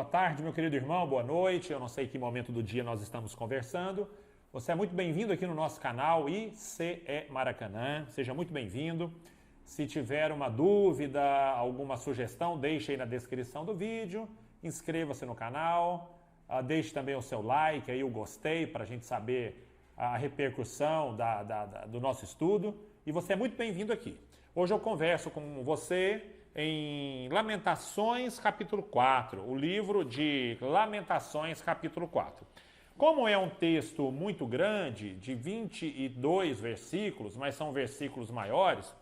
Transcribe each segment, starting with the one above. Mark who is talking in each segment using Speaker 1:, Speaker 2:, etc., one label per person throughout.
Speaker 1: boa tarde, meu querido irmão, boa noite. Eu não sei que momento do dia nós estamos conversando. Você é muito bem-vindo aqui no nosso canal ICE Maracanã. Seja muito bem-vindo. Se tiver uma dúvida, alguma sugestão, deixe aí na descrição do vídeo. Inscreva-se no canal. Deixe também o seu like, aí o gostei, para a gente saber a repercussão do nosso estudo. E você é muito bem-vindo aqui. Hoje eu converso com você em Lamentações, capítulo 4, o livro de Lamentações, capítulo 4. Como é um texto muito grande, de 22 versículos, mas são versículos maiores,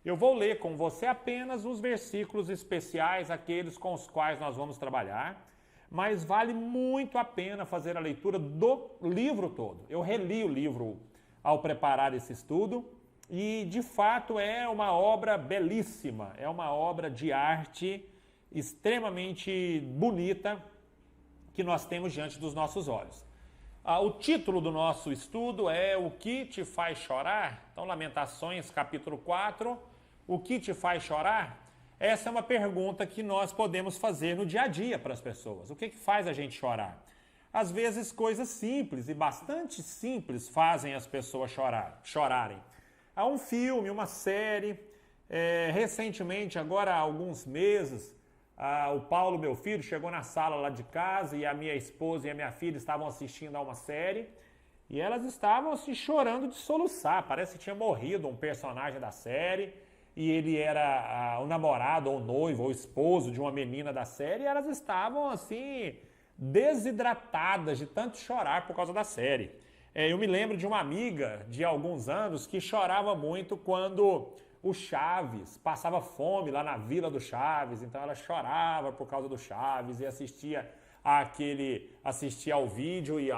Speaker 1: eu vou ler com você apenas os versículos especiais, aqueles com os quais nós vamos trabalhar, mas vale muito a pena fazer a leitura do livro todo. Eu reli o livro ao preparar esse estudo, e, de fato, é uma obra belíssima, é uma obra de arte extremamente bonita que nós temos diante dos nossos olhos. O título do nosso estudo é O que te faz chorar? Então, Lamentações, capítulo 4, O que te faz chorar? Essa é uma pergunta que nós podemos fazer no dia a dia para as pessoas. O que faz a gente chorar? Às vezes, coisas simples e bastante simples fazem as pessoas chorarem. Há um filme, uma série, recentemente, agora há alguns meses, o Paulo, meu filho, chegou na sala lá de casa e a minha esposa e a minha filha estavam assistindo a uma série e elas estavam assim chorando de soluçar, parece que tinha morrido um personagem da série e ele era o namorado ou o noivo ou o esposo de uma menina da série e elas estavam assim desidratadas de tanto chorar por causa da série. Eu me lembro de uma amiga de alguns anos que chorava muito quando o Chaves passava fome lá na Vila do Chaves, então ela chorava por causa do Chaves e assistia ao vídeo e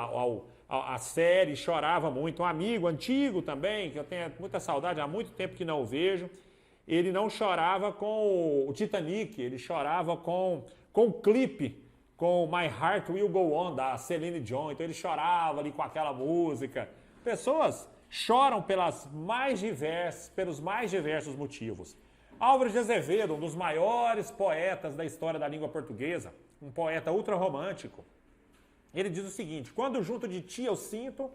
Speaker 1: a série, chorava muito. Um amigo antigo também, que eu tenho muita saudade, há muito tempo que não o vejo, ele não chorava com o Titanic, ele chorava com o clipe, com My Heart Will Go On, da Celine Dion. Então ele chorava ali com aquela música. Pessoas choram pelos mais diversos motivos. Álvares de Azevedo, um dos maiores poetas da história da língua portuguesa, um poeta ultrarromântico, ele diz o seguinte: quando junto de ti eu sinto,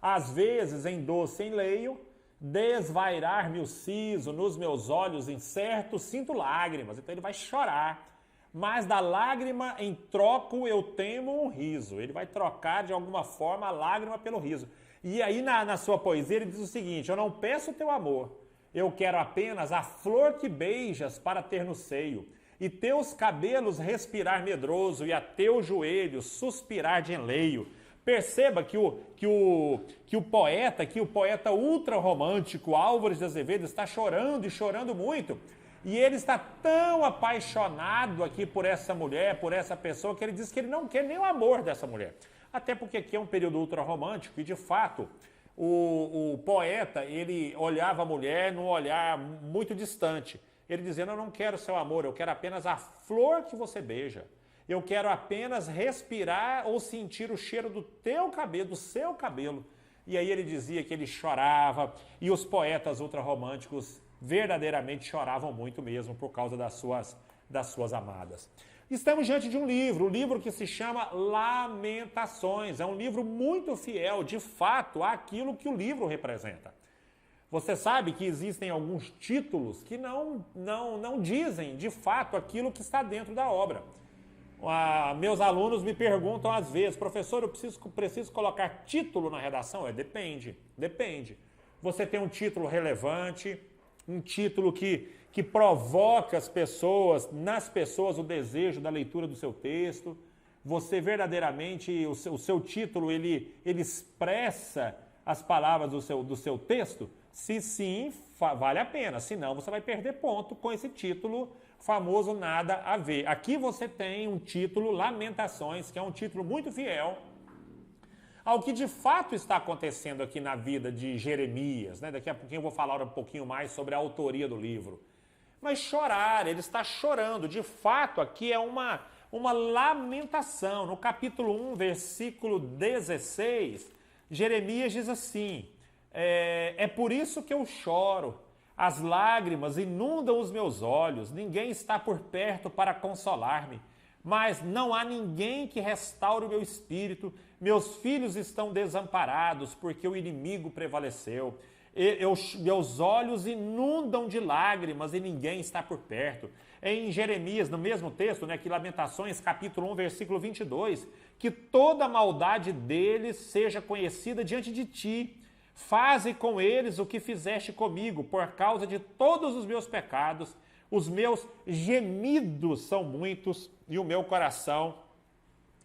Speaker 1: às vezes em doce enleio, desvairar-me o siso nos meus olhos incertos, sinto lágrimas. Então ele vai chorar. Mas da lágrima em troco eu temo um riso. Ele vai trocar de alguma forma a lágrima pelo riso. E aí na sua poesia ele diz o seguinte: eu não peço teu amor, eu quero apenas a flor que beijas para ter no seio, e teus cabelos respirar medroso, e a teus joelhos suspirar de enleio. Perceba que o poeta ultra-romântico Álvares de Azevedo está chorando e chorando muito. E ele está tão apaixonado aqui por essa mulher, por essa pessoa, que ele diz que ele não quer nem o amor dessa mulher. Até porque aqui é um período ultra-romântico e, de fato, o poeta, ele olhava a mulher num olhar muito distante. Ele dizendo: eu não quero seu amor, eu quero apenas a flor que você beija. Eu quero apenas respirar ou sentir o cheiro do teu cabelo, do seu cabelo. E aí ele dizia que ele chorava, e os poetas ultra-românticos verdadeiramente choravam muito mesmo por causa das suas amadas. Estamos diante de um livro que se chama Lamentações. É um livro muito fiel, de fato, àquilo que o livro representa. Você sabe que existem alguns títulos que não dizem, de fato, aquilo que está dentro da obra. Meus alunos me perguntam às vezes: professor, eu preciso colocar título na redação? Depende. Você tem um título relevante, um título que provoca nas pessoas o desejo da leitura do seu texto. Você verdadeiramente, o seu título, ele expressa as palavras do seu texto? Se sim, vale a pena. Se não, você vai perder ponto com esse título famoso Nada a Ver. Aqui você tem um título, Lamentações, que é um título muito fiel ao que de fato está acontecendo aqui na vida de Jeremias, né? Daqui a pouquinho eu vou falar um pouquinho mais sobre a autoria do livro. Mas chorar, ele está chorando. De fato, aqui é uma lamentação. No capítulo 1, versículo 16, Jeremias diz assim: é por isso que eu choro, as lágrimas inundam os meus olhos, ninguém está por perto para consolar-me. mas não há ninguém que restaure o meu espírito. Meus filhos estão desamparados, porque o inimigo prevaleceu. Meus olhos inundam de lágrimas e ninguém está por perto. Em Jeremias, no mesmo texto, né, que Lamentações, capítulo 1, versículo 22, que toda a maldade deles seja conhecida diante de ti. Faze com eles o que fizeste comigo, por causa de todos os meus pecados. Os meus gemidos são muitos e o meu coração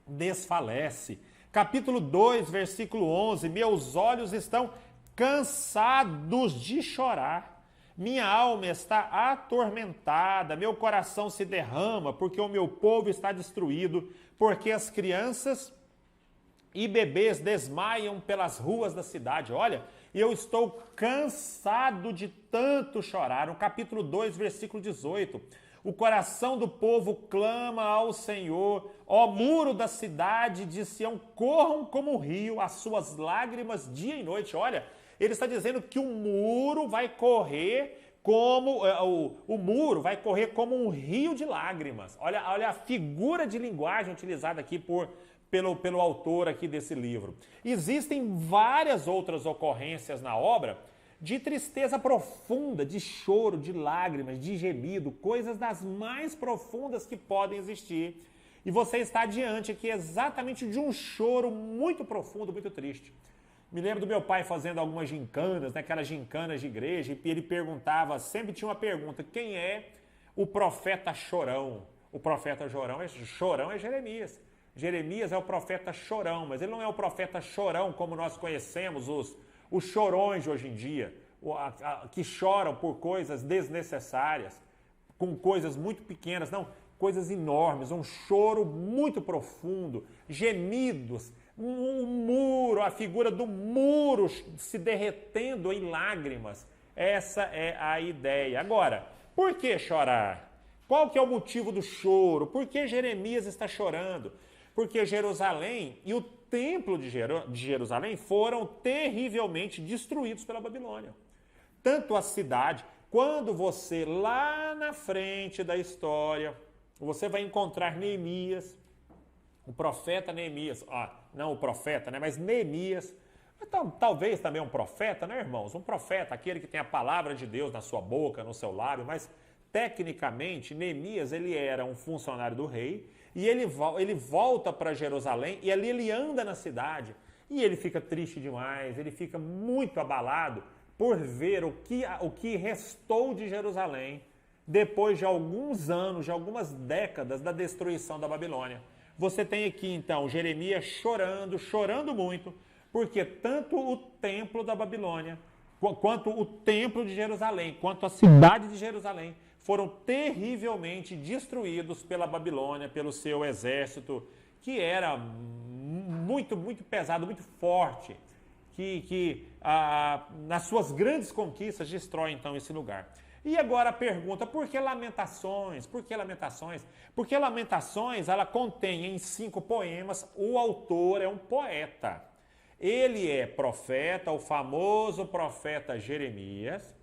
Speaker 1: desfalece. Capítulo 2, versículo 11, meus olhos estão cansados de chorar. Minha alma está atormentada, meu coração se derrama, porque o meu povo está destruído, porque as crianças e bebês desmaiam pelas ruas da cidade. Olha, eu estou cansado de tanto chorar. No capítulo 2, versículo 18, o coração do povo clama ao Senhor. Ó muro da cidade de Sião, corram como um rio, as suas lágrimas dia e noite. Olha, ele está dizendo que o muro vai correr como o muro vai correr como um rio de lágrimas. Olha a figura de linguagem utilizada aqui pelo autor aqui desse livro. Existem várias outras ocorrências na obra de tristeza profunda, de choro, de lágrimas, de gemido, coisas das mais profundas que podem existir. E você está diante aqui exatamente de um choro muito profundo, muito triste. Me lembro do meu pai fazendo algumas gincanas, né, aquelas gincanas de igreja, e ele perguntava, sempre tinha uma pergunta, quem é o profeta chorão? O profeta chorão é Jeremias. Jeremias é o profeta chorão, mas ele não é o profeta chorão como nós conhecemos os chorões de hoje em dia, que choram por coisas desnecessárias, com coisas muito pequenas, não, coisas enormes, um choro muito profundo, gemidos, um muro, a figura do muro se derretendo em lágrimas. Essa é a ideia. Agora, por que chorar? Qual que é o motivo do choro? Por que Jeremias está chorando? Porque Jerusalém e o templo de Jerusalém foram terrivelmente destruídos pela Babilônia. Tanto a cidade, quando você lá na frente da história, você vai encontrar Neemias, o profeta Neemias, não o profeta, né, mas Neemias, então, talvez também um profeta, né, irmãos? Um profeta, aquele que tem a palavra de Deus na sua boca, no seu lábio, mas tecnicamente Neemias ele era um funcionário do rei e ele volta para Jerusalém e ali ele anda na cidade e ele fica triste demais, ele fica muito abalado por ver o que restou de Jerusalém depois de alguns anos, de algumas décadas da destruição da Babilônia. Você tem aqui então Jeremias chorando muito, porque tanto o templo da Babilônia, quanto o templo de Jerusalém, quanto a cidade de Jerusalém, foram terrivelmente destruídos pela Babilônia, pelo seu exército, que era muito, muito pesado, muito forte, que nas suas grandes conquistas destrói então esse lugar. E agora a pergunta, por que Lamentações? Por que Lamentações? Porque Lamentações, ela contém em 5 poemas, o autor é um poeta. Ele é profeta, o famoso profeta Jeremias,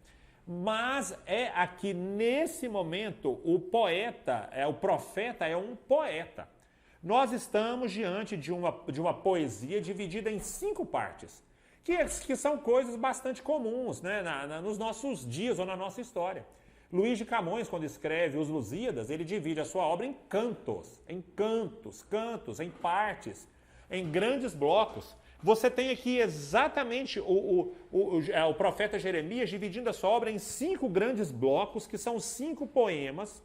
Speaker 1: mas é aqui nesse momento o profeta é um poeta. Nós estamos diante de uma poesia dividida em 5 partes. Que são coisas bastante comuns, né, nos nossos dias ou na nossa história. Luís de Camões, quando escreve Os Lusíadas, ele divide a sua obra em cantos, em partes, em grandes blocos. Você tem aqui exatamente o profeta Jeremias dividindo a sua obra em 5 grandes blocos, que são 5 poemas,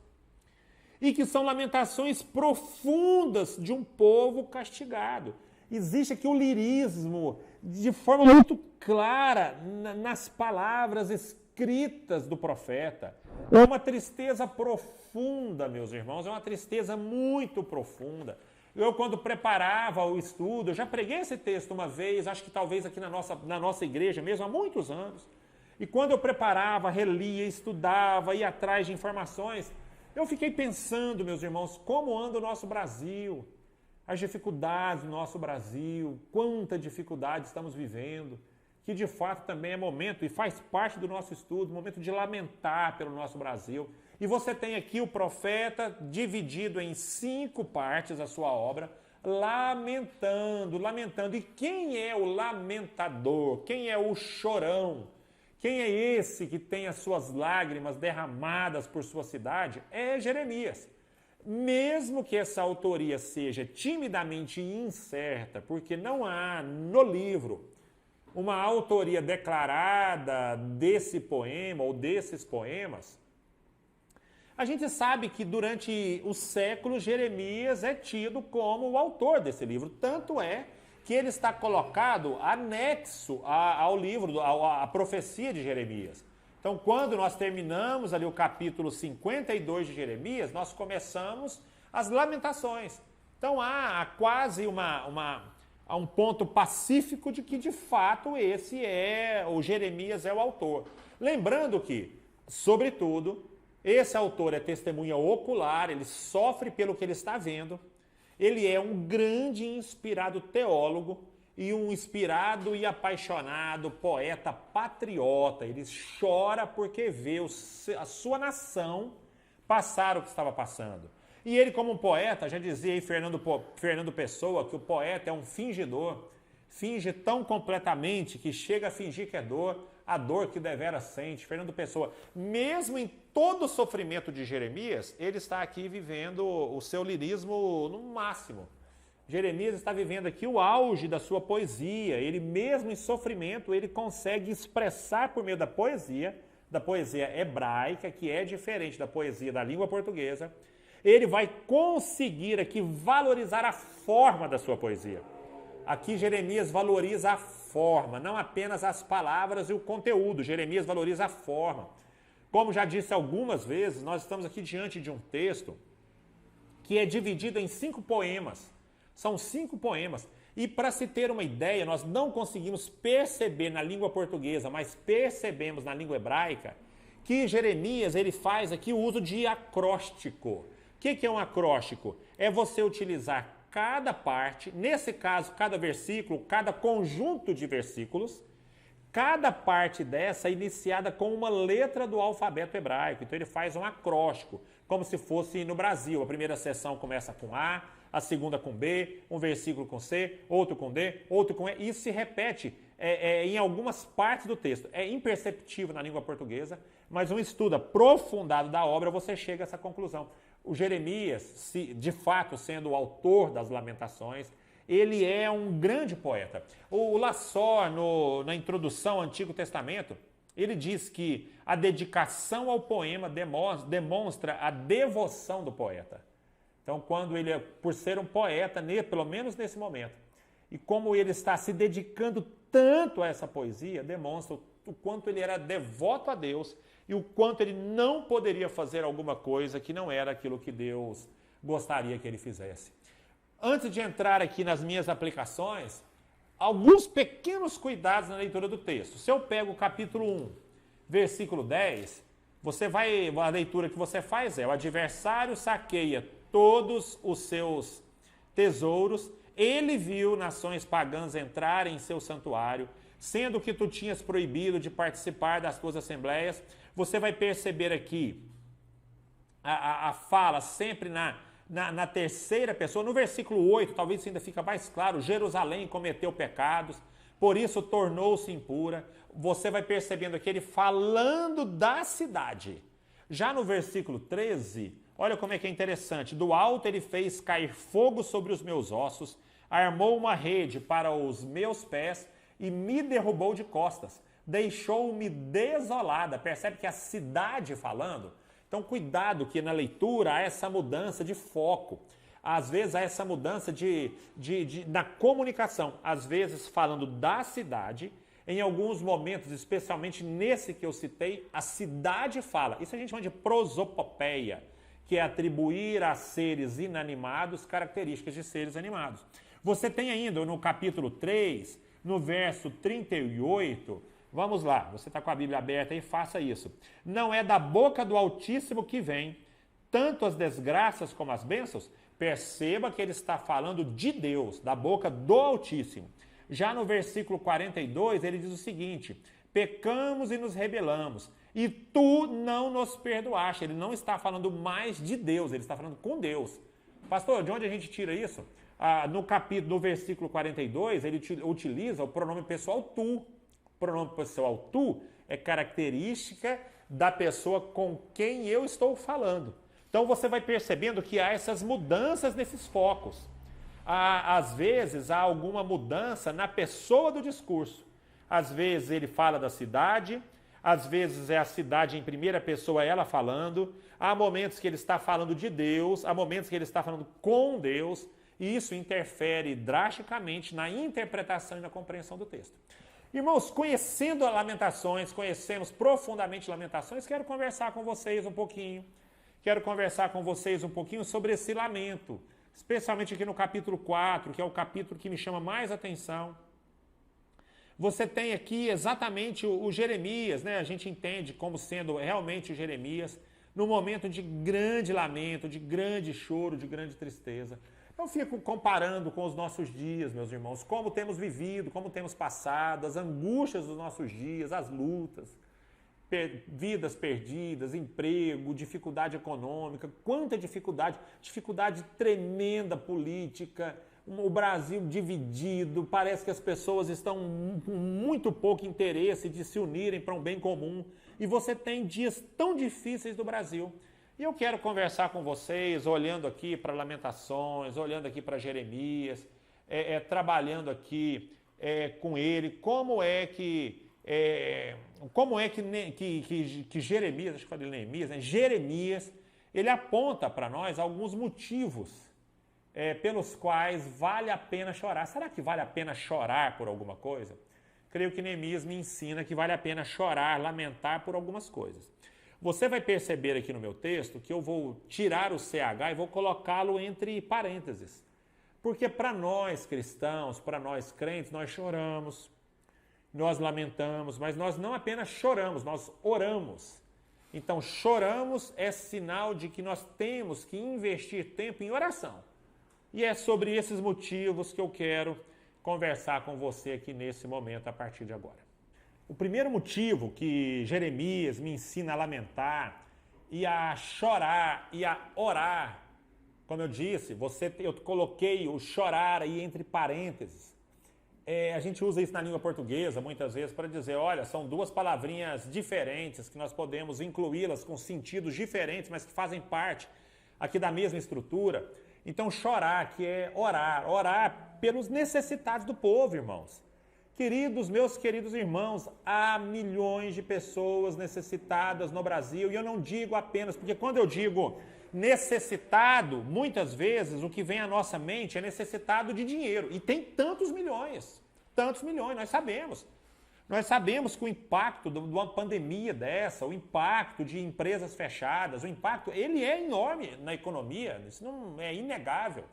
Speaker 1: e que são lamentações profundas de um povo castigado. Existe aqui o lirismo de forma muito clara nas palavras escritas do profeta. É uma tristeza profunda, meus irmãos, é uma tristeza muito profunda. Eu, quando preparava o estudo, eu já preguei esse texto uma vez, acho que talvez aqui na nossa igreja mesmo, há muitos anos. E quando eu preparava, relia, estudava, ia atrás de informações, eu fiquei pensando, meus irmãos, como anda o nosso Brasil, as dificuldades do nosso Brasil, quanta dificuldade estamos vivendo, que de fato também é momento e faz parte do nosso estudo, momento de lamentar pelo nosso Brasil. E você tem aqui o profeta dividido em 5 partes a sua obra, lamentando. E quem é o lamentador? Quem é o chorão? Quem é esse que tem as suas lágrimas derramadas por sua cidade? É Jeremias. Mesmo que essa autoria seja timidamente incerta, porque não há no livro uma autoria declarada desse poema ou desses poemas, a gente sabe que durante os séculos Jeremias é tido como o autor desse livro. Tanto é que ele está colocado anexo ao livro, à profecia de Jeremias. Então, quando nós terminamos ali o capítulo 52 de Jeremias, nós começamos as lamentações. Então, há quase um ponto pacífico de que, de fato, o Jeremias é o autor. Lembrando que, sobretudo, esse autor é testemunha ocular, ele sofre pelo que ele está vendo, ele é um grande e inspirado teólogo e um inspirado e apaixonado poeta patriota. Ele chora porque vê a sua nação passar o que estava passando. E ele, como um poeta, já dizia aí Fernando Pessoa que o poeta é um fingidor, finge tão completamente que chega a fingir que é dor, a dor que devera sente. Fernando Pessoa, mesmo em todo o sofrimento de Jeremias, ele está aqui vivendo o seu lirismo no máximo. Jeremias está vivendo aqui o auge da sua poesia. Ele mesmo em sofrimento, ele consegue expressar por meio da poesia hebraica, que é diferente da poesia da língua portuguesa. Ele vai conseguir aqui valorizar a forma da sua poesia. Aqui Jeremias valoriza a forma, não apenas as palavras e o conteúdo. Jeremias valoriza a forma. Como já disse algumas vezes, nós estamos aqui diante de um texto que é dividido em 5 poemas. São 5 poemas. E para se ter uma ideia, nós não conseguimos perceber na língua portuguesa, mas percebemos na língua hebraica, que Jeremias ele faz aqui o uso de acróstico. O que é um acróstico? É você utilizar cada parte, nesse caso, cada versículo, cada conjunto de versículos, cada parte dessa é iniciada com uma letra do alfabeto hebraico. Então ele faz um acróstico, como se fosse no Brasil. A primeira seção começa com A, a segunda com B, um versículo com C, outro com D, outro com E. Isso se repete em algumas partes do texto. É imperceptível na língua portuguesa, mas um estudo aprofundado da obra, você chega a essa conclusão. O Jeremias, de fato sendo o autor das Lamentações, ele é um grande poeta. O Lassor, na introdução ao Antigo Testamento, ele diz que a dedicação ao poema demonstra a devoção do poeta. Então, quando ele, por ser um poeta, pelo menos nesse momento, e como ele está se dedicando tanto a essa poesia, demonstra o quanto ele era devoto a Deus e o quanto ele não poderia fazer alguma coisa que não era aquilo que Deus gostaria que ele fizesse. Antes de entrar aqui nas minhas aplicações, alguns pequenos cuidados na leitura do texto. Se eu pego o capítulo 1, versículo 10, a leitura que você faz é: o adversário saqueia todos os seus tesouros, ele viu nações pagãs entrarem em seu santuário, sendo que tu tinhas proibido de participar das tuas assembleias. Você vai perceber aqui a fala sempre na terceira pessoa. No versículo 8, talvez isso ainda fica mais claro: Jerusalém cometeu pecados, por isso tornou-se impura. Você vai percebendo aqui ele falando da cidade. Já no versículo 13, olha como é que é interessante: do alto ele fez cair fogo sobre os meus ossos, armou uma rede para os meus pés e me derrubou de costas, deixou-me desolada. Percebe que a cidade falando? Então, cuidado que na leitura há essa mudança de foco. Às vezes há essa mudança na comunicação. Às vezes falando da cidade, em alguns momentos, especialmente nesse que eu citei, a cidade fala. Isso a gente chama de prosopopeia, que é atribuir a seres inanimados características de seres animados. Você tem ainda no capítulo 3, no verso 38, vamos lá, você está com a Bíblia aberta aí, faça isso. Não é da boca do Altíssimo que vem tanto as desgraças como as bênçãos? Perceba que ele está falando de Deus, da boca do Altíssimo. Já no versículo 42, ele diz o seguinte: pecamos e nos rebelamos, e tu não nos perdoaste. Ele não está falando mais de Deus, ele está falando com Deus. Pastor, de onde a gente tira isso? No versículo 42, ele utiliza o pronome pessoal tu. O pronome pessoal tu é característica da pessoa com quem eu estou falando. Então você vai percebendo que há essas mudanças nesses focos. Às vezes há alguma mudança na pessoa do discurso. Às vezes ele fala da cidade, às vezes é a cidade em primeira pessoa, ela falando. Há momentos que ele está falando de Deus, há momentos que ele está falando com Deus, e isso interfere drasticamente na interpretação e na compreensão do texto. Irmãos, conhecendo Lamentações, conhecemos profundamente Lamentações, quero conversar com vocês um pouquinho. Quero conversar com vocês um pouquinho sobre esse lamento, especialmente aqui no capítulo 4, que é o capítulo que me chama mais atenção. Você tem aqui exatamente o Jeremias, né? A gente entende como sendo realmente o Jeremias, no momento de grande lamento, de grande choro, de grande tristeza. Eu fico comparando com os nossos dias, meus irmãos, como temos vivido, como temos passado, as angústias dos nossos dias, as lutas, vidas perdidas, emprego, dificuldade econômica, quanta dificuldade tremenda política, o Brasil dividido, parece que as pessoas estão com muito pouco interesse de se unirem para um bem comum, e você tem dias tão difíceis do Brasil. E eu quero conversar com vocês, olhando aqui para Lamentações, olhando aqui para Jeremias, trabalhando aqui com ele, como é que Jeremias, acho que falei Neemias, né? Jeremias, ele aponta para nós alguns motivos pelos quais vale a pena chorar. Será que vale a pena chorar por alguma coisa? Creio que Neemias me ensina que vale a pena chorar, lamentar por algumas coisas. Você vai perceber aqui no meu texto que eu vou tirar o CH e vou colocá-lo entre parênteses. Porque para nós cristãos, para nós crentes, nós choramos, nós lamentamos, mas nós não apenas choramos, nós oramos. Então, choramos é sinal de que nós temos que investir tempo em oração. E é sobre esses motivos que eu quero conversar com você aqui nesse momento, a partir de agora. O primeiro motivo que Jeremias me ensina a lamentar e a chorar e a orar, como eu disse, eu coloquei o chorar aí entre parênteses. A gente usa isso na língua portuguesa muitas vezes para dizer, olha, são duas palavrinhas diferentes que nós podemos incluí-las com sentidos diferentes, mas que fazem parte aqui da mesma estrutura. Então, chorar, que é orar pelos necessitados do povo, irmãos. Queridos, meus queridos irmãos, há milhões de pessoas necessitadas no Brasil, e eu não digo apenas, porque quando eu digo necessitado, muitas vezes o que vem à nossa mente é necessitado de dinheiro, e tem tantos milhões, nós sabemos. Nós sabemos que o impacto de uma pandemia dessa, o impacto de empresas fechadas, o impacto, ele é enorme na economia, isso não é inegável.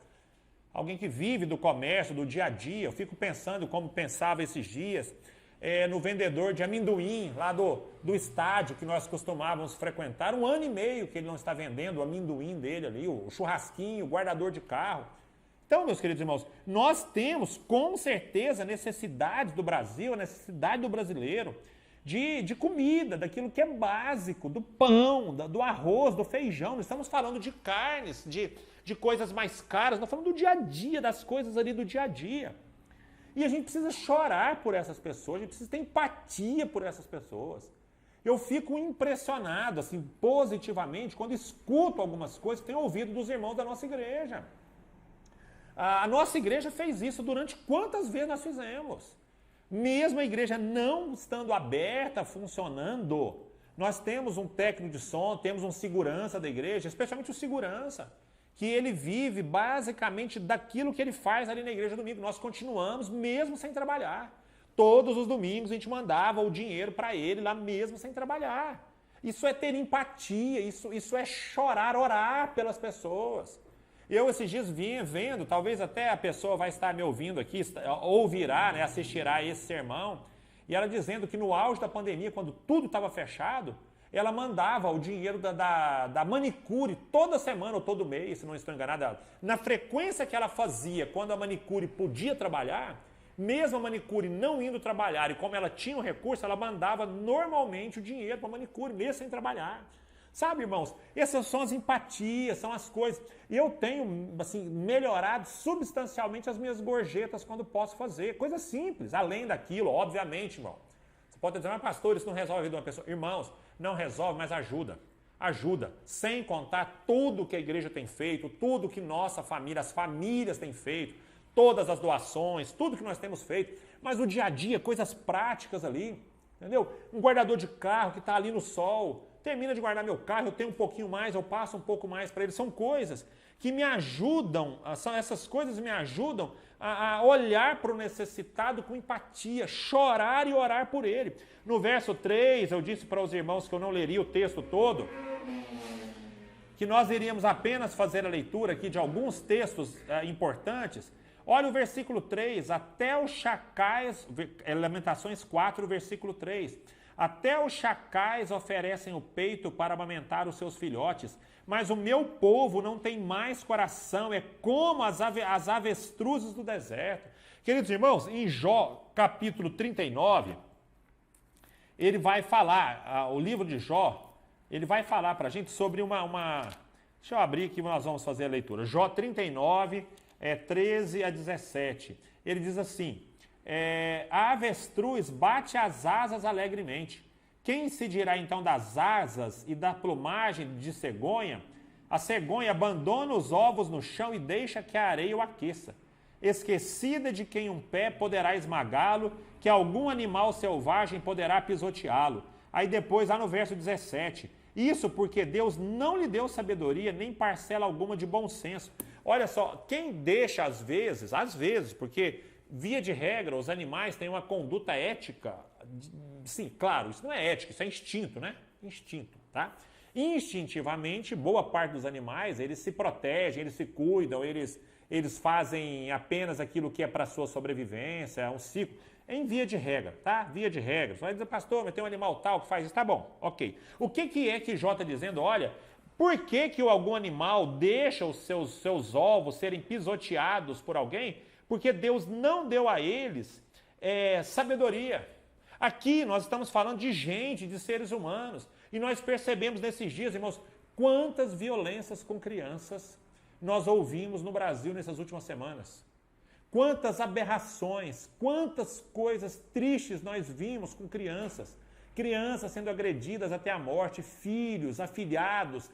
Speaker 1: Alguém que vive do comércio, do dia a dia, eu fico pensando como pensava esses dias, no vendedor de amendoim lá do estádio que nós costumávamos frequentar, 1 ano e meio que ele não está vendendo o amendoim dele ali, o churrasquinho, o guardador de carro. Então, meus queridos irmãos, nós temos com certeza a necessidade do Brasil, a necessidade do brasileiro de comida, daquilo que é básico, do pão, do arroz, do feijão. Nós estamos falando de carnes, de coisas mais caras, nós estamos falando do dia a dia, das coisas ali do dia a dia. E a gente precisa chorar por essas pessoas, a gente precisa ter empatia por essas pessoas. Eu fico impressionado, assim, positivamente, quando escuto algumas coisas que tenho ouvido dos irmãos da nossa igreja. A nossa igreja fez isso durante quantas vezes nós fizemos? Mesmo a igreja não estando aberta, funcionando, nós temos um técnico de som, temos um segurança da igreja, especialmente o segurança, que ele vive basicamente daquilo que ele faz ali na igreja domingo. Nós continuamos mesmo sem trabalhar. Todos os domingos a gente mandava o dinheiro para ele lá mesmo sem trabalhar. Isso é ter empatia, isso é chorar, orar pelas pessoas. Eu esses dias vinha vendo, talvez até a pessoa vai estar me ouvindo aqui, ouvirá, né, assistirá esse sermão, e ela dizendo que no auge da pandemia, quando tudo estava fechado, ela mandava o dinheiro da manicure toda semana ou todo mês, se não estou enganado, na frequência que ela fazia, quando a manicure podia trabalhar, Mesmo a manicure não indo trabalhar, e como ela tinha o recurso, ela mandava normalmente o dinheiro para a manicure, mesmo sem trabalhar. Sabe, irmãos, essas são as empatias, são as coisas. E eu tenho, assim, melhorado substancialmente as minhas gorjetas quando posso fazer. Coisa simples, além daquilo, obviamente, irmão. Você pode dizer, mas pastor, isso não resolve a vida de uma pessoa. Irmãos, não resolve, mas ajuda. Ajuda, sem contar tudo que a igreja tem feito, tudo que nossa família, as famílias têm feito, todas as doações, tudo que nós temos feito. Mas o dia a dia, coisas práticas ali, entendeu? Um guardador de carro que está ali no sol, termina de guardar meu carro, eu tenho um pouquinho mais, eu passo um pouco mais para ele. São coisas que me ajudam, essas coisas me ajudam a olhar para o necessitado com empatia, chorar e orar por ele. No verso 3, eu disse para os irmãos que eu não leria o texto todo, que nós iríamos apenas fazer a leitura aqui de alguns textos importantes. Olha o versículo 3, até os chacais, Lamentações 4, versículo 3. Até os chacais oferecem o peito para amamentar os seus filhotes, mas o meu povo não tem mais coração, é como as avestruzes do deserto. Queridos irmãos, em Jó, capítulo 39, ele vai falar, o livro de Jó, ele vai falar para a gente sobre Deixa eu abrir aqui, nós vamos fazer a leitura. Jó 39, 13 a 17. Ele diz assim, a avestruz bate as asas alegremente. Quem se dirá então das asas e da plumagem de cegonha? A cegonha abandona os ovos no chão e deixa que a areia o aqueça. Esquecida de quem um pé poderá esmagá-lo, que algum animal selvagem poderá pisoteá-lo. Aí depois, lá no verso 17, isso porque Deus não lhe deu sabedoria, nem parcela alguma de bom senso. Olha só, quem deixa às vezes, porque via de regra, os animais têm uma conduta ética. Sim, claro, isso não é ética, isso é instinto, né? Instinto, tá? Instintivamente, boa parte dos animais, eles se protegem, eles se cuidam, eles fazem apenas aquilo que é para a sua sobrevivência, é um ciclo. Em via de regra, tá? Via de regra. Você vai dizer, pastor, mas tem um animal tal que faz isso. Tá bom, ok. O que é que Jó está dizendo? Olha, por que algum animal deixa os seus ovos serem pisoteados por alguém? Porque Deus não deu a eles sabedoria. Aqui nós estamos falando de gente, de seres humanos. E nós percebemos nesses dias, irmãos, quantas violências com crianças nós ouvimos no Brasil nessas últimas semanas. Quantas aberrações, quantas coisas tristes nós vimos com crianças. Crianças sendo agredidas até a morte, filhos, afilhados,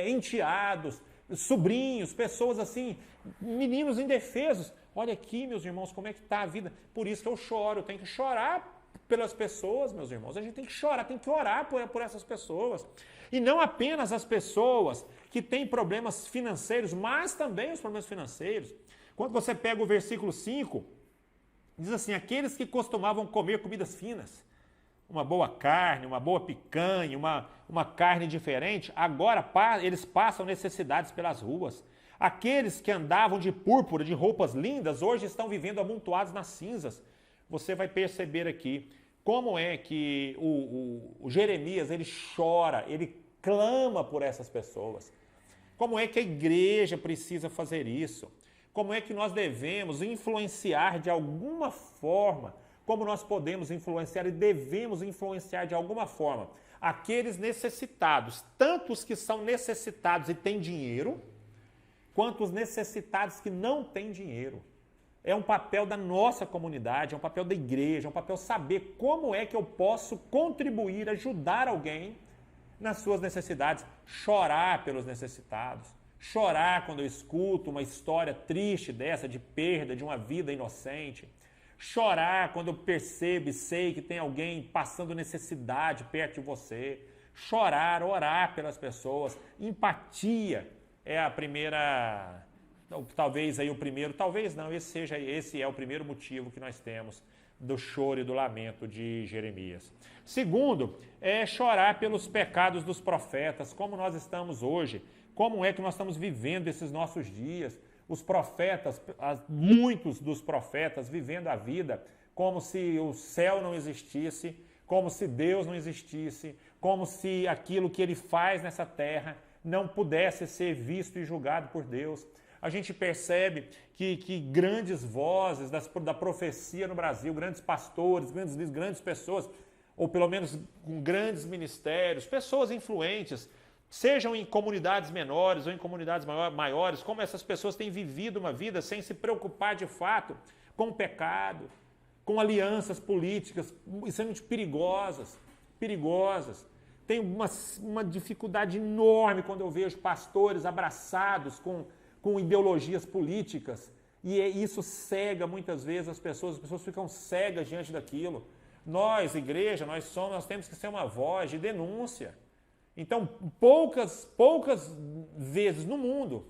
Speaker 1: enteados, sobrinhos, pessoas assim, meninos indefesos. Olha aqui, meus irmãos, como é que está a vida. Por isso que eu choro, eu tenho que chorar pelas pessoas, meus irmãos. A gente tem que chorar, tem que orar por essas pessoas. E não apenas as pessoas que têm problemas financeiros, mas também os problemas financeiros. Quando você pega o versículo 5, diz assim, aqueles que costumavam comer comidas finas, uma boa carne, uma boa picanha, uma carne diferente, agora eles passam necessidades pelas ruas. Aqueles que andavam de púrpura, de roupas lindas, hoje estão vivendo amontoados nas cinzas. Você vai perceber aqui como é que o Jeremias, ele chora, ele clama por essas pessoas. Como é que a igreja precisa fazer isso? Como é que nós devemos influenciar de alguma forma? Como nós podemos influenciar e devemos influenciar de alguma forma aqueles necessitados, tanto os que são necessitados e têm dinheiro, quanto os necessitados que não têm dinheiro. É um papel da nossa comunidade, é um papel da igreja, é um papel saber como é que eu posso contribuir, ajudar alguém nas suas necessidades, chorar pelos necessitados, chorar quando eu escuto uma história triste dessa, de perda de uma vida inocente, chorar quando eu percebo e sei que tem alguém passando necessidade perto de você, chorar, orar pelas pessoas, empatia é a primeira, talvez aí o primeiro, talvez não, esse é o primeiro motivo que nós temos do choro e do lamento de Jeremias. Segundo, é chorar pelos pecados dos profetas, como nós estamos hoje, como é que nós estamos vivendo esses nossos dias. Os profetas, muitos dos profetas vivendo a vida como se o céu não existisse, como se Deus não existisse, como se aquilo que ele faz nessa terra não pudesse ser visto e julgado por Deus. a gente percebe que grandes vozes da profecia no Brasil, grandes pastores, grandes líderes, grandes pessoas, ou pelo menos com grandes ministérios, pessoas influentes, sejam em comunidades menores ou em comunidades maiores, como essas pessoas têm vivido uma vida sem se preocupar de fato com o pecado, com alianças políticas extremamente perigosas. Tenho uma dificuldade enorme quando eu vejo pastores abraçados com ideologias políticas e isso cega muitas vezes as pessoas ficam cegas diante daquilo. Nós, igreja, nós temos que ser uma voz de denúncia. Então, poucas vezes no mundo,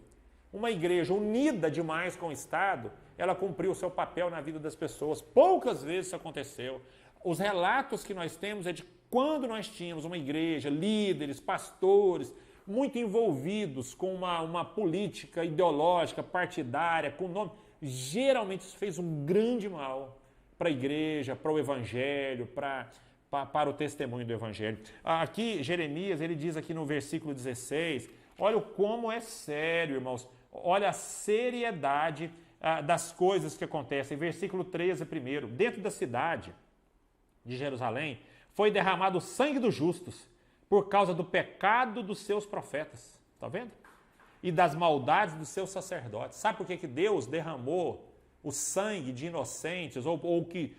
Speaker 1: uma igreja unida demais com o Estado, ela cumpriu o seu papel na vida das pessoas. Poucas vezes isso aconteceu. Os relatos que nós temos é de quando nós tínhamos uma igreja, líderes, pastores, muito envolvidos com uma política ideológica, partidária, com nome, geralmente isso fez um grande mal para a igreja, para o evangelho, para o testemunho do evangelho. Aqui, Jeremias, ele diz aqui no versículo 16, olha como é sério, irmãos, olha a seriedade das coisas que acontecem. Versículo 13 primeiro, dentro da cidade de Jerusalém, foi derramado o sangue dos justos por causa do pecado dos seus profetas. Está vendo? E das maldades dos seus sacerdotes. Sabe por que Deus derramou o sangue de inocentes, ou que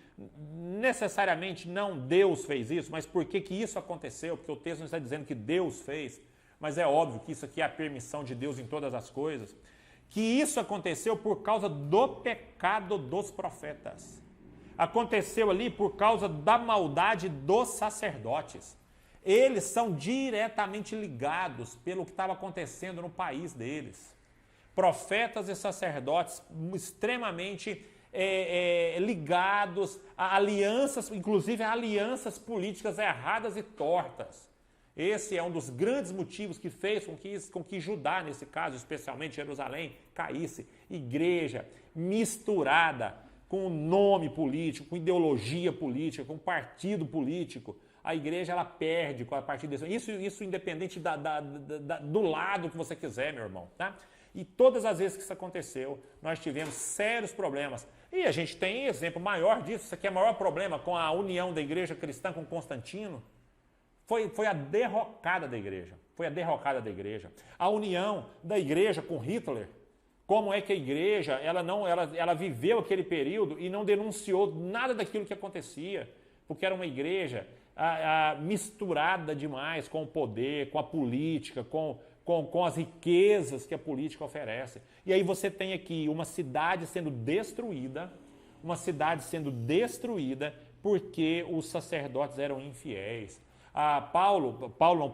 Speaker 1: necessariamente não Deus fez isso, mas por que isso aconteceu? Porque o texto não está dizendo que Deus fez, mas é óbvio que isso aqui é a permissão de Deus em todas as coisas. Que isso aconteceu por causa do pecado dos profetas. Aconteceu ali por causa da maldade dos sacerdotes. Eles são diretamente ligados pelo que estava acontecendo no país deles. Profetas e sacerdotes extremamente ligados a alianças, inclusive a alianças políticas erradas e tortas. Esse é um dos grandes motivos que fez com que Judá, nesse caso, especialmente Jerusalém, caísse. Igreja misturada com nome político, com ideologia política, com partido político. A igreja ela perde a partir disso. Isso independente do lado que você quiser, meu irmão. Tá? E todas as vezes que isso aconteceu, nós tivemos sérios problemas. E a gente tem exemplo maior disso. Isso aqui é o maior problema com a união da igreja cristã com Constantino. Foi a derrocada da igreja. Foi a derrocada da igreja. A união da igreja com Hitler. Como é que a igreja ela viveu aquele período e não denunciou nada daquilo que acontecia? Porque era uma igreja misturada demais com o poder, com a política, com as riquezas que a política oferece. E aí você tem aqui uma cidade sendo destruída porque os sacerdotes eram infiéis.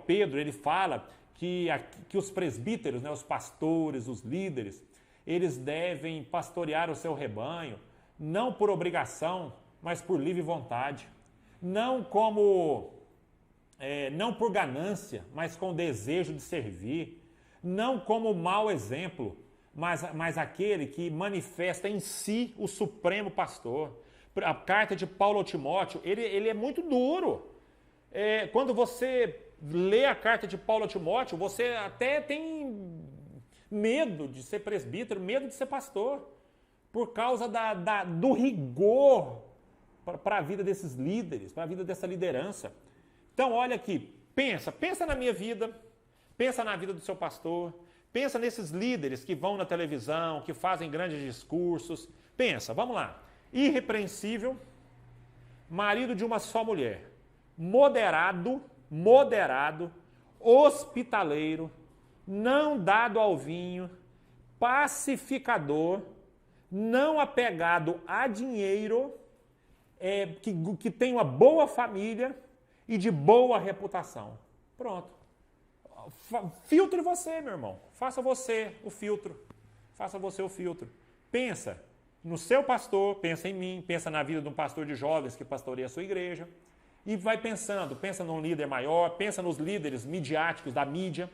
Speaker 1: Pedro, ele fala que os presbíteros, né, os pastores, os líderes, eles devem pastorear o seu rebanho, não por obrigação, mas por livre vontade. Não por ganância, mas com desejo de servir. Não como mau exemplo, mas aquele que manifesta em si o supremo pastor. A carta de Paulo ao Timóteo, ele é muito duro. Quando você lê a carta de Paulo a Timóteo, você até tem medo de ser presbítero, medo de ser pastor, por causa do rigor para a vida desses líderes, para a vida dessa liderança. Então, olha aqui, pensa na minha vida, pensa na vida do seu pastor, pensa nesses líderes que vão na televisão, que fazem grandes discursos. Pensa, vamos lá, irrepreensível, marido de uma só mulher, moderado, hospitaleiro, não dado ao vinho, pacificador, não apegado a dinheiro, que tem uma boa família e de boa reputação. Pronto. Filtre você, meu irmão. Faça você o filtro. Pensa no seu pastor, pensa em mim, pensa na vida de um pastor de jovens que pastoreia a sua igreja. E vai pensando, pensa num líder maior, pensa nos líderes midiáticos da mídia.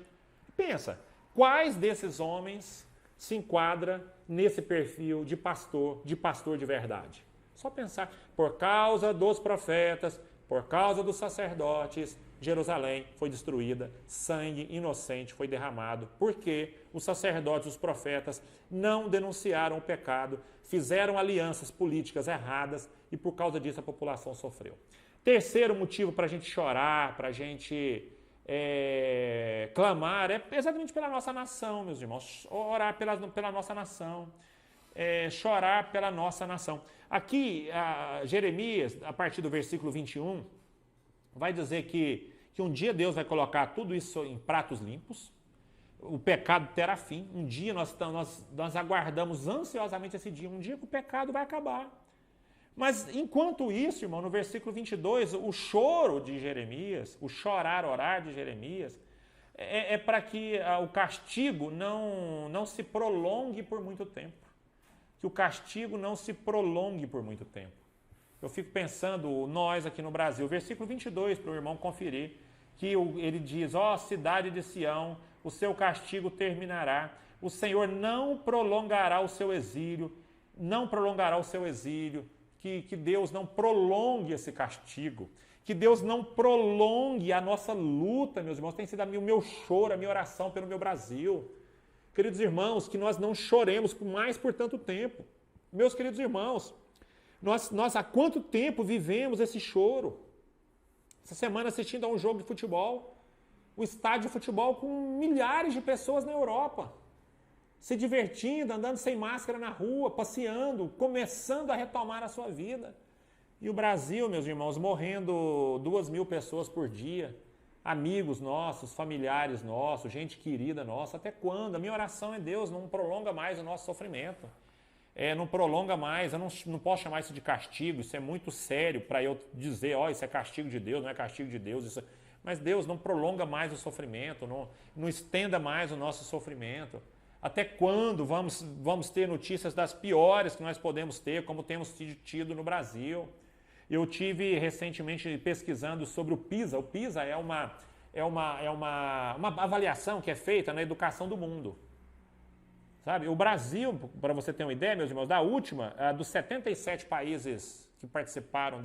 Speaker 1: Pensa, quais desses homens se enquadra nesse perfil de pastor de verdade? Só pensar, por causa dos profetas, por causa dos sacerdotes, Jerusalém foi destruída, sangue inocente foi derramado, porque os sacerdotes, os profetas, não denunciaram o pecado, fizeram alianças políticas erradas e por causa disso a população sofreu. Terceiro motivo para a gente chorar, para a gente clamar, é exatamente pela nossa nação, meus irmãos, orar pela nossa nação, chorar pela nossa nação. Aqui, Jeremias, a partir do versículo 21, vai dizer que um dia Deus vai colocar tudo isso em pratos limpos, o pecado terá fim, um dia nós aguardamos ansiosamente esse dia, um dia que o pecado vai acabar. Mas enquanto isso, irmão, no versículo 22, o choro de Jeremias, o chorar, orar de Jeremias, é para que o castigo não se prolongue por muito tempo. Que o castigo não se prolongue por muito tempo. Eu fico pensando, nós aqui no Brasil, versículo 22, para o irmão conferir, que ele diz, cidade de Sião, o seu castigo terminará, o Senhor não prolongará o seu exílio, que Deus não prolongue esse castigo, que Deus não prolongue a nossa luta, meus irmãos, tem sido o meu choro, a minha oração pelo meu Brasil. Queridos irmãos, que nós não choremos mais por tanto tempo. Meus queridos irmãos, nós há quanto tempo vivemos esse choro? Essa semana assistindo a um jogo de futebol, um estádio de futebol com milhares de pessoas na Europa, se divertindo, andando sem máscara na rua, passeando, começando a retomar a sua vida. E o Brasil, meus irmãos, morrendo 2.000 pessoas por dia, amigos nossos, familiares nossos, gente querida nossa, até quando? A minha oração é Deus, não prolonga mais o nosso sofrimento. Não prolonga mais, eu não posso chamar isso de castigo, isso é muito sério para eu dizer, isso é castigo de Deus, não é castigo de Deus, mas Deus não prolonga mais o sofrimento, não estenda mais o nosso sofrimento. Até quando vamos ter notícias das piores que nós podemos ter, como temos tido no Brasil? Eu tive recentemente pesquisando sobre o PISA. O PISA é uma avaliação que é feita na educação do mundo. Sabe? O Brasil, para você ter uma ideia, meus irmãos, da última, dos 77 países que participaram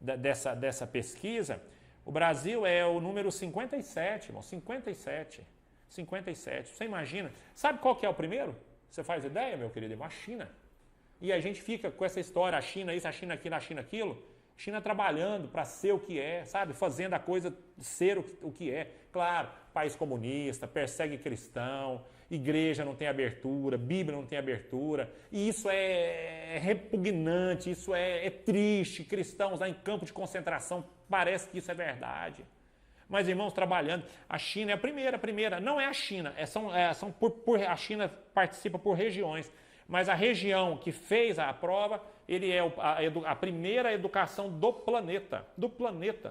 Speaker 1: dessa pesquisa, o Brasil é o número 57, irmão, 57. Você imagina? Sabe qual que é o primeiro? Você faz ideia, meu querido irmão? A China. E a gente fica com essa história, a China isso, a China aquilo, a China aquilo. China trabalhando para ser o que é, sabe? Fazendo a coisa ser o que é. Claro, país comunista, persegue cristão, igreja não tem abertura, Bíblia não tem abertura. E isso é repugnante, isso é triste. Cristãos lá em campo de concentração, parece que isso é verdade. Mas, irmãos, trabalhando, a China é a primeira. Não é a China, a China participa por regiões. Mas a região que fez a prova, ele é a primeira educação do planeta.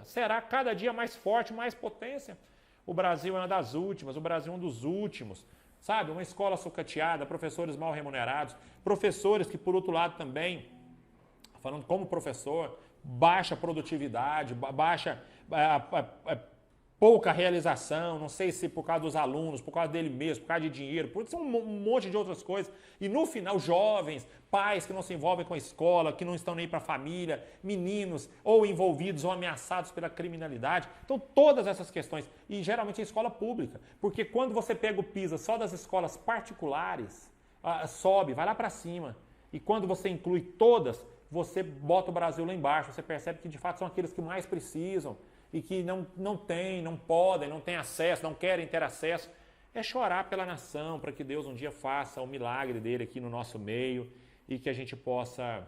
Speaker 1: Será cada dia mais forte, mais potência. O Brasil é uma das últimas, o Brasil é um dos últimos. Sabe, uma escola sucateada, professores mal remunerados, professores que, por outro lado, também, falando como professor, baixa produtividade, baixa pouca realização, não sei se por causa dos alunos, por causa dele mesmo, por causa de dinheiro, por um monte de outras coisas. E no final, jovens, pais que não se envolvem com a escola, que não estão nem para a família, meninos ou envolvidos ou ameaçados pela criminalidade. Então, todas essas questões, e geralmente é escola pública, porque quando você pega o PISA só das escolas particulares, sobe, vai lá para cima. E quando você inclui todas, você bota o Brasil lá embaixo, você percebe que de fato são aqueles que mais precisam, e que não têm, não podem, não têm acesso, não querem ter acesso, é chorar pela nação, para que Deus um dia faça o milagre dele aqui no nosso meio e que a gente possa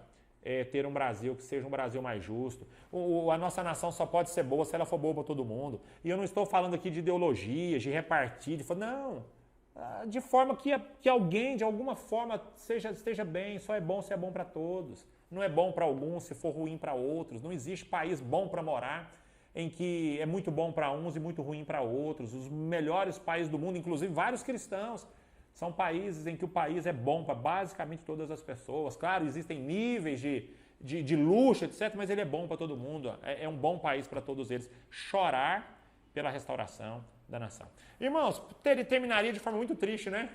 Speaker 1: ter um Brasil que seja um Brasil mais justo. A nossa nação só pode ser boa se ela for boa para todo mundo. E eu não estou falando aqui de ideologias, de repartir, não. De forma que alguém, de alguma forma, esteja bem, só é bom se é bom para todos. Não é bom para alguns se for ruim para outros. Não existe país bom para morar em que é muito bom para uns e muito ruim para outros. Os melhores países do mundo, inclusive vários cristãos, são países em que o país é bom para basicamente todas as pessoas. Claro, existem níveis de luxo, etc., mas ele é bom para todo mundo. É um bom país para todos eles. Chorar pela restauração da nação. Irmãos, terminaria de forma muito triste, né?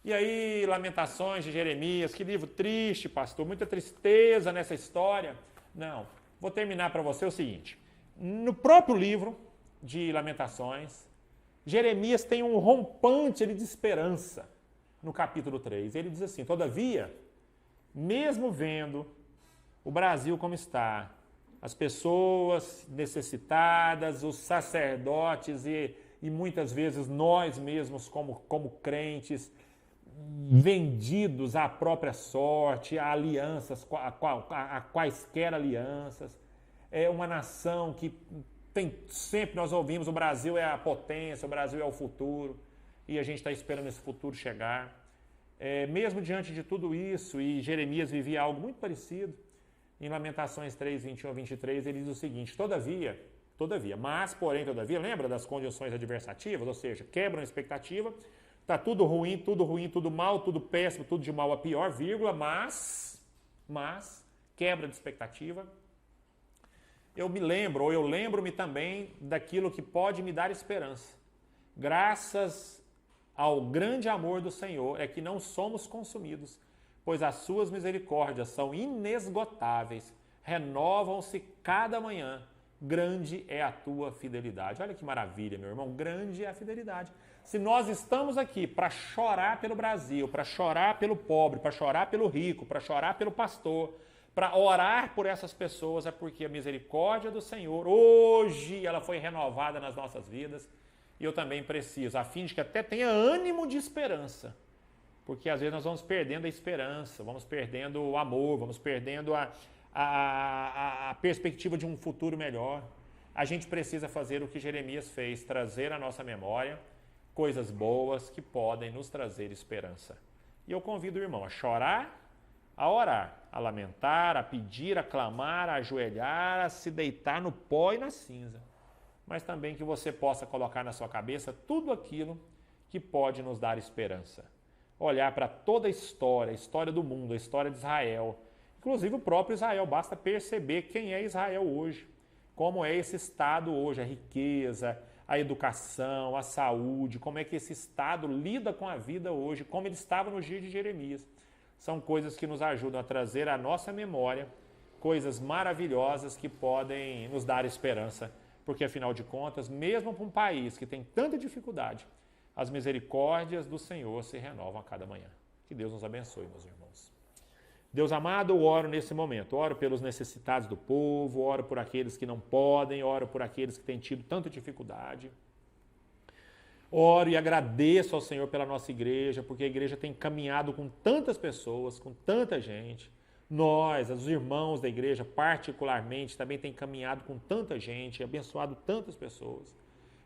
Speaker 1: E aí, Lamentações de Jeremias, que livro triste, pastor, muita tristeza nessa história. Não, vou terminar para você o seguinte. No próprio livro, de Lamentações, Jeremias tem um rompante de esperança no capítulo 3. Ele diz assim: todavia, mesmo vendo o Brasil como está, as pessoas necessitadas, os sacerdotes e muitas vezes nós mesmos como crentes, vendidos à própria sorte, a alianças, a quaisquer alianças. É uma nação que sempre nós ouvimos, o Brasil é a potência, o Brasil é o futuro, e a gente está esperando esse futuro chegar. Mesmo diante de tudo isso, e Jeremias vivia algo muito parecido, em Lamentações 3, 21 a 23, ele diz o seguinte: todavia, mas, porém, todavia, lembra das condições adversativas, ou seja, quebram a expectativa, está tudo ruim, tudo mal, tudo péssimo, tudo de mal a pior, vírgula, mas, quebra de expectativa. Eu lembro-me também daquilo que pode me dar esperança. Graças ao grande amor do Senhor é que não somos consumidos, pois as suas misericórdias são inesgotáveis, renovam-se cada manhã. Grande é a tua fidelidade. Olha que maravilha, meu irmão, grande é a fidelidade. Se nós estamos aqui para chorar pelo Brasil, para chorar pelo pobre, para chorar pelo rico, para chorar pelo pastor, para orar por essas pessoas, é porque a misericórdia do Senhor, hoje, ela foi renovada nas nossas vidas, e eu também preciso, a fim de que até tenha ânimo de esperança, porque às vezes nós vamos perdendo a esperança, vamos perdendo o amor, vamos perdendo a perspectiva de um futuro melhor. A gente precisa fazer o que Jeremias fez, trazer à nossa memória coisas boas que podem nos trazer esperança. E eu convido o irmão a chorar, a orar, a lamentar, a pedir, a clamar, a ajoelhar, a se deitar no pó e na cinza. Mas também que você possa colocar na sua cabeça tudo aquilo que pode nos dar esperança. Olhar para toda a história do mundo, a história de Israel, inclusive o próprio Israel, basta perceber quem é Israel hoje, como é esse Estado hoje, a riqueza, a educação, a saúde, como é que esse Estado lida com a vida hoje, como ele estava nos dias de Jeremias. São coisas que nos ajudam a trazer à nossa memória coisas maravilhosas que podem nos dar esperança, porque afinal de contas, mesmo para um país que tem tanta dificuldade, as misericórdias do Senhor se renovam a cada manhã. Que Deus nos abençoe, meus irmãos. Deus amado, eu oro nesse momento, oro pelos necessitados do povo, oro por aqueles que não podem, oro por aqueles que têm tido tanta dificuldade. Oro e agradeço ao Senhor pela nossa igreja, porque a igreja tem caminhado com tantas pessoas, com tanta gente. Nós, os irmãos da igreja, particularmente, também tem caminhado com tanta gente, abençoado tantas pessoas.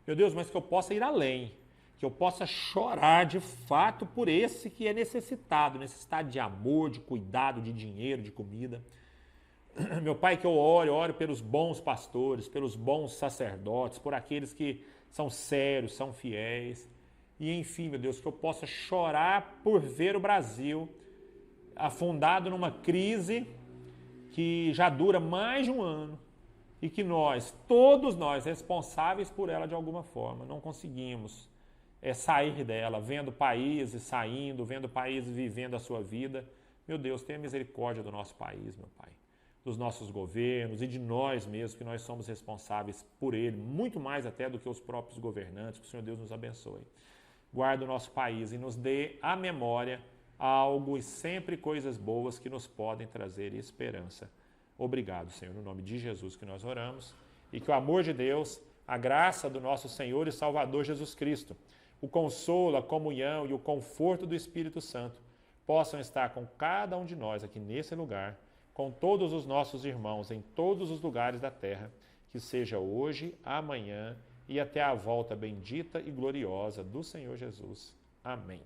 Speaker 1: Meu Deus, mas que eu possa ir além, que eu possa chorar de fato por esse que é necessitado de amor, de cuidado, de dinheiro, de comida. Meu Pai, que eu oro pelos bons pastores, pelos bons sacerdotes, por aqueles que são sérios, são fiéis. E enfim, meu Deus, que eu possa chorar por ver o Brasil afundado numa crise que já dura mais de um ano e que nós, todos nós, responsáveis por ela de alguma forma, não conseguimos sair dela, vendo países saindo, vendo países vivendo a sua vida. Meu Deus, tenha misericórdia do nosso país, meu Pai, dos nossos governos e de nós mesmos, que nós somos responsáveis por ele, muito mais até do que os próprios governantes. Que o Senhor Deus nos abençoe. Guarda o nosso país e nos dê à memória algo e sempre coisas boas que nos podem trazer esperança. Obrigado, Senhor, no nome de Jesus que nós oramos, e que o amor de Deus, a graça do nosso Senhor e Salvador Jesus Cristo, o consolo, a comunhão e o conforto do Espírito Santo possam estar com cada um de nós aqui nesse lugar, com todos os nossos irmãos em todos os lugares da terra, que seja hoje, amanhã e até a volta bendita e gloriosa do Senhor Jesus. Amém.